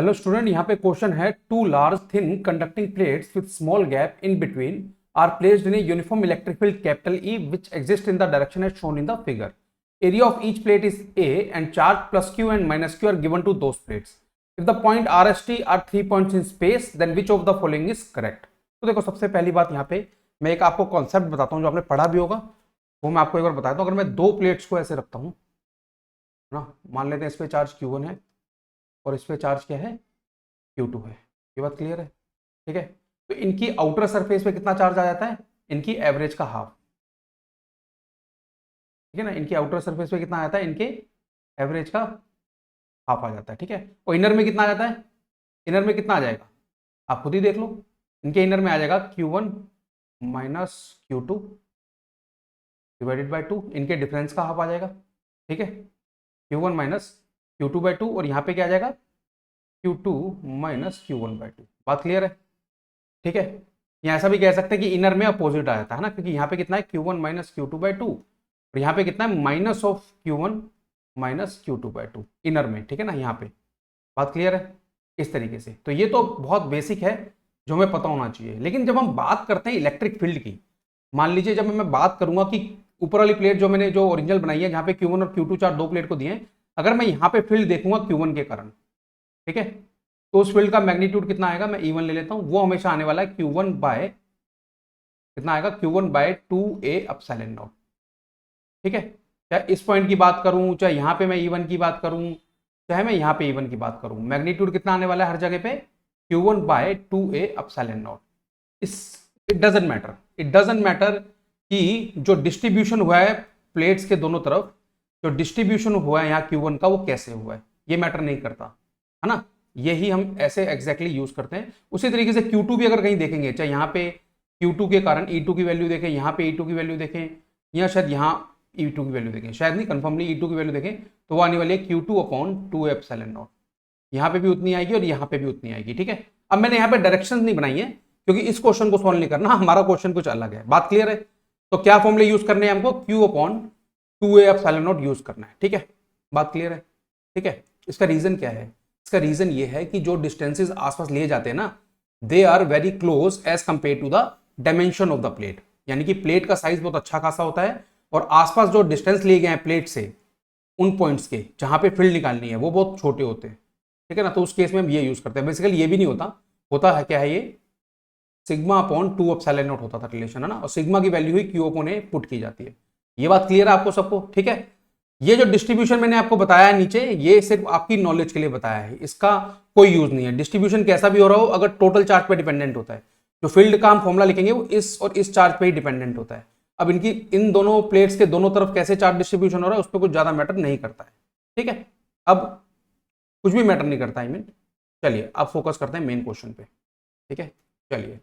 Hello student, यहाँ पे question है two large thin conducting plates with small gap in between are placed in a uniform electric field capital E which exists in the direction as shown in the figure. Area of each plate is A and charge plus Q and minus Q are given to those plates. If the point R S T are 3 points in space, then which of the following is correct? तो देखो, सबसे पहली बात यहाँ पे मैं एक आपको कॉन्सेप्ट बताता हूँ जो आपने पढ़ा भी होगा, वो मैं आपको एक बार बताता हूँ। अगर मैं दो प्लेट्स को ऐसे रखता हूँ ना, मान लेते हैं इस पे चार्ज Q1 है और इस पे चार्ज क्या है, Q2 है। ये बात क्लियर है? ठीक है। तो इनकी आउटर सरफेस पे कितना चार्ज आ जाता है? इनकी एवरेज का हाफ। ठीक है ना, इनकी आउटर सरफेस पे कितना आ जाता है? इनके एवरेज का हाफ आ जाता है। ठीक है। और इनर में कितना आ जाता है? इनर में कितना आ जाएगा आप खुद ही देख लो। इनके इनर में आ जाएगा Q1 minus Q2 divided by 2। इनके डिफरेंस का हाफ आ जाएगा। ठीक है, Q1 माइनस Q2 बाई 2, और यहाँ पे क्या आ जाएगा? Q2 minus Q1 by 2। बात क्लियर है? ठीक है। यहाँ ऐसा भी कह सकते हैं कि इनर में अपोजिट आ जाता है ना, क्योंकि यहाँ पे कितना है Q1 माइनस Q2 बाई 2 और यहाँ पे कितना है minus of Q1 minus Q2 by 2 inner में। ठीक है ना, यहाँ पे बात क्लियर है? इस तरीके से। तो ये तो बहुत बेसिक है जो हमें पता होना चाहिए। लेकिन जब हम बात करते हैं इलेक्ट्रिक फील्ड की, मान लीजिए जब मैं बात करूंगा कि ऊपर वाली प्लेट जो मैंने जो ओरिजिनल बनाई है, जहाँ पे Q1 और Q2 चार दो प्लेट को दिए, अगर मैं यहाँ पे फील्ड देखूंगा Q1 के कारण, ठीक है, तो उस फील्ड का मैग्नीट्यूड कितना आएगा? मैं E1 ले लेता हूं, वो हमेशा आने वाला है Q1 बाय कितना आएगा? Q1 by 2A epsilon not. ठीक है, चाहे इस पॉइंट की बात करूं, चाहे यहां पे मैं E1 की बात करूं, चाहे मैं यहां पे E1 की बात करूं, मैग्नीट्यूड कितना आने वाला है हर जगह पे? Q1 by 2A epsilon naught. It doesn't matter, it doesn't matter कि जो डिस्ट्रीब्यूशन हुआ है प्लेट्स के दोनों तरफ, जो डिस्ट्रीब्यूशन हुआ है यहाँ Q1 का, वो कैसे हुआ है, ये मैटर नहीं करता, है ना। यही हम ऐसे एग्जैक्टली यूज करते हैं। उसी तरीके से Q2 भी अगर कहीं देखेंगे, चाहे यहाँ पे Q2 के कारण E2 की वैल्यू देखें, यहाँ पे E2 की वैल्यू देखें, या शायद यहाँ E2 की वैल्यू देखें, शायद नहीं, कंफर्मली E2 की वैल्यू देखें, तो वो आने वाली है Q2 अपॉन 2 एप्सिलॉन नॉट। यहाँ पे भी उतनी आएगी और यहाँ पे भी उतनी आएगी। ठीक है। अब मैंने यहाँ पे डायरेक्शन नहीं बनाई है क्योंकि इस क्वेश्चन को सॉल्व नहीं करना, हमारा क्वेश्चन कुछ अलग है। बात क्लियर है? तो क्या फॉर्मूले यूज करने हैं हमको? Q upon 2A epsilon not use करना है। ठीक है, बात क्लियर है? ठीक है। इसका रीजन क्या है? इसका रीजन ये है कि जो डिस्टेंसेस आसपास लिए जाते हैं ना, they are very close as compare to the dimension of the plate. यानी कि प्लेट का साइज बहुत अच्छा खासा होता है और आसपास जो डिस्टेंस लिए गए हैं प्लेट से, उन पॉइंट्स के जहां पे फील्ड निकालनी है, वो बहुत छोटे होते हैं। ठीक है ना, तो उस केस में हम ये यूज करते हैं। बेसिकली ये भी नहीं होता, होता है क्या है, ये सिग्मा अपॉन 2 एप्सिलॉन नॉट होता था रिलेशन, है ना, और सिग्मा की value he Q upon A put की जाती है। ये बात क्लियर है आपको सबको? ठीक है। ये जो डिस्ट्रीब्यूशन मैंने आपको बताया है नीचे, ये सिर्फ आपकी नॉलेज के लिए बताया है, इसका कोई यूज नहीं है। डिस्ट्रीब्यूशन कैसा भी हो रहा हो, अगर टोटल चार्ज पे डिपेंडेंट होता है, जो फील्ड का हम फॉर्मुला लिखेंगे वो इस और इस चार्ज पे ही डिपेंडेंट होता है। अब इनकी इन दोनों प्लेट्स के दोनों तरफ कैसे चार्ज डिस्ट्रीब्यूशन हो रहा है, उस पर कुछ ज्यादा मैटर नहीं करता है। ठीक है, अब कुछ भी मैटर नहीं करता, आई मीन। चलिए अब फोकस करते हैं मेन क्वेश्चन पे। ठीक है, चलिए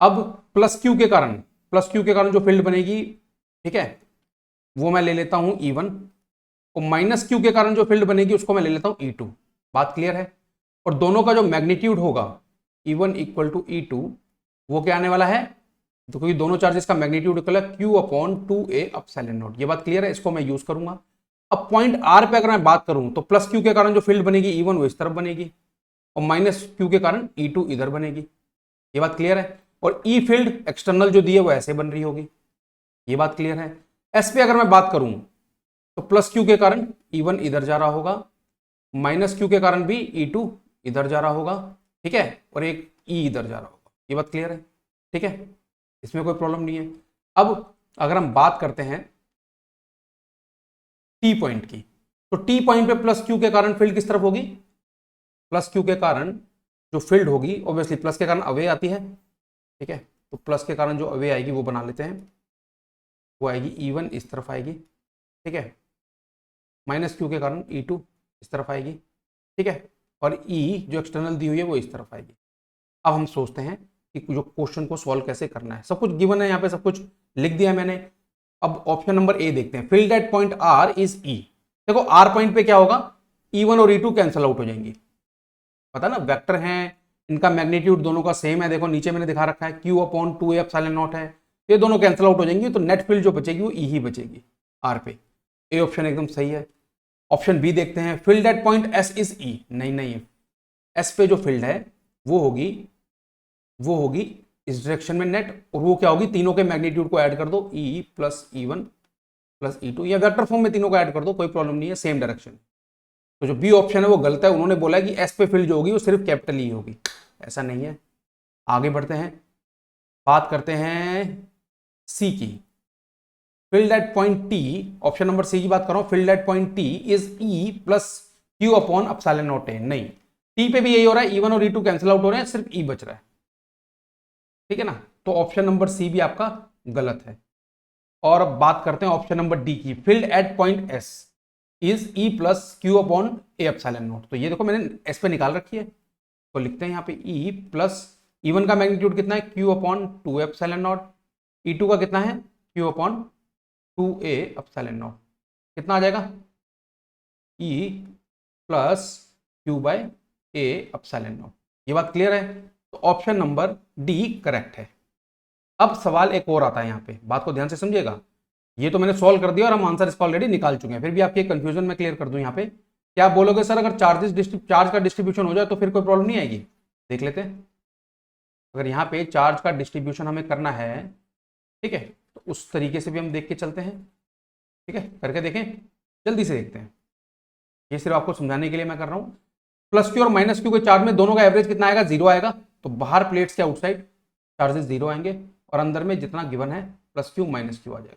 अब प्लस क्यू के कारण जो फील्ड बनेगी, ठीक है, वो मैं ले लेता हूं E1, और माइनस क्यू के कारण जो फील्ड बनेगी उसको मैं ले लेता हूं E2। बात क्लियर है? और दोनों का जो मैग्नीट्यूड होगा E1 इक्वल टू E2, वो क्या आने वाला है? तो क्योंकि दोनों चार्जेस का मैग्नीट्यूड इक्वल है Q upon 2A epsilon naught. ये बात क्लियर है? इसको मैं यूज करूंगा। अब पॉइंट R पे अगर मैं बात करूं, तो प्लस क्यू के कारण जो फील्ड बनेगी E1 वो इस तरफ बनेगी, और माइनस क्यू के कारण E2 इधर बनेगी। ये बात क्लियर है? और ई फील्ड एक्सटर्नल जो दी है वो ऐसे बन रही होगी। ये बात क्लियर है? एस पे अगर मैं बात करूं, तो प्लस क्यू के कारण E1 इधर जा रहा होगा, माइनस क्यू के कारण भी E2 इधर जा रहा होगा, ठीक है, और एक E इधर जा रहा होगा। ये बात क्लियर है? ठीक है, इसमें कोई प्रॉब्लम नहीं है। अब अगर हम बात करते हैं टी पॉइंट की, तो टी पॉइंट पे प्लस क्यू के कारण फील्ड किस तरफ होगी? प्लस क्यू के कारण जो फील्ड होगी, ऑब्वियसली प्लस के कारण अवे आती है। ठीक है, तो प्लस के कारण जो अवे आएगी वो बना लेते हैं, वो आएगी E1 इस तरफ आएगी, ठीक है, माइनस क्यू के कारण E2 इस तरफ आएगी, ठीक है, और E जो एक्सटर्नल दी हुई है वो इस तरफ आएगी। अब हम सोचते हैं कि जो क्वेश्चन को सॉल्व कैसे करना है। सब कुछ गिवन है, यहाँ पे सब कुछ लिख दिया है मैंने। अब ऑप्शन नंबर ए देखते हैं, field at point R is E। देखो R पॉइंट पे क्या होगा, E1 और E2 कैंसिल आउट हो जाएंगी, पता ना, वेक्टर हैं, इनका मैग्नीट्यूड दोनों का सेम है। देखो नीचे मैंने दिखा रखा है Q upon 2A epsilon not है, ये दोनों कैंसिल आउट हो जाएंगी, तो नेट फील्ड जो बचेगी वो E ही बचेगी R पे। ए ऑप्शन एकदम सही है। ऑप्शन बी देखते हैं, field at point S is E। नहीं, एस पे जो फील्ड है वो होगी इस डायरेक्शन में नेट, और वो क्या होगी, तीनों के मैग्नीट्यूड को ऐड कर दो, E plus E1 plus E2, या वेक्टर फॉर्म में तीनों को ऐड कर दो, कोई प्रॉब्लम नहीं है, सेम डायरेक्शन। तो जो बी ऑप्शन है वो गलत है, उन्होंने बोला है कि एस पे फील्ड जो होगी वो सिर्फ कैपिटल ई होगी, ऐसा नहीं है। आगे बढ़ते हैं, बात करते हैं सी की। Field at point T, option number C की बात कर रहा हूं, field at point T is E plus Q upon epsilon naught A. नहीं, टी पे भी यही हो रहा है, ई1 और ई2 कैंसिल आउट हो रहे हैं, सिर्फ ई बच रहा है, ठीक है ना। तो ऑप्शन नंबर सी भी आपका गलत है। और अब बात करते हैं ऑप्शन नंबर डी की, field at point S is E plus Q upon A epsilon not. तो ये देखो मैंने एस पे निकाल रखी है, तो लिखते हैं यहाँ पे ई प्लस ई1 का मैग्नीट्यूड कितना है, Q upon 2 epsilon not, E2 का कितना है, Q upon 2a epsilon not, कितना आ जाएगा, E plus Q by A epsilon naught. ये बात क्लियर है। तो ऑप्शन नंबर डी करेक्ट है। अब सवाल एक और आता है यहाँ पे, बात को ध्यान से समझिएगा। ये तो मैंने सॉल्व कर दिया और हम आंसर इसका ऑलरेडी निकाल चुके हैं, फिर भी आपकी कंफ्यूजन में क्लियर कर दूं यहाँ पे। क्या आप बोलोगे सर अगर चार्ज का डिस्ट्रीब्यूशन हो जाए तो फिर कोई प्रॉब्लम नहीं आएगी? देख लेते हैं। अगर यहाँ पे चार्ज का डिस्ट्रीब्यूशन हमें करना है, ठीक है, तो उस तरीके से भी हम देख के चलते हैं, ठीक है, करके देखें, जल्दी से देखते हैं। ये सिर्फ आपको समझाने के लिए मैं कर रहा हूँ। प्लस क्यू और माइनस क्यू के चार्ज में दोनों का एवरेज कितना आएगा, 0 आएगा। तो बाहर प्लेट्स के आउटसाइड चार्जेस 0 आएंगे, और अंदर में जितना गिवन है प्लस क्यू माइनस क्यू आ जाएगा।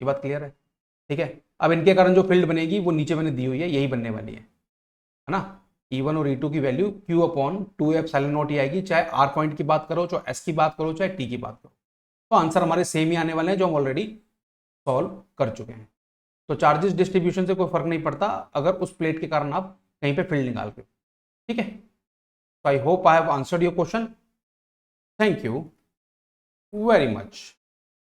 ये बात क्लियर है, ठीक है। अब इनके कारण जो फील्ड बनेगी वो नीचे मैंने दी हुई है, यही बनने वाली है ना। E1 और E2 की value Q upon 2 epsilon not ही आएगी, चाहे R पॉइंट की बात करो, चाहे S की बात करो, चाहे T की बात करो। तो आंसर हमारे सेम ही आने वाले हैं जो हम ऑलरेडी सॉल्व कर चुके हैं। तो चार्जेस डिस्ट्रीब्यूशन से कोई फर्क नहीं पड़ता अगर उस प्लेट के कारण आप कहीं पे फील्ड निकाल के, ठीक है। तो I hope I have answered your question. Thank you very much.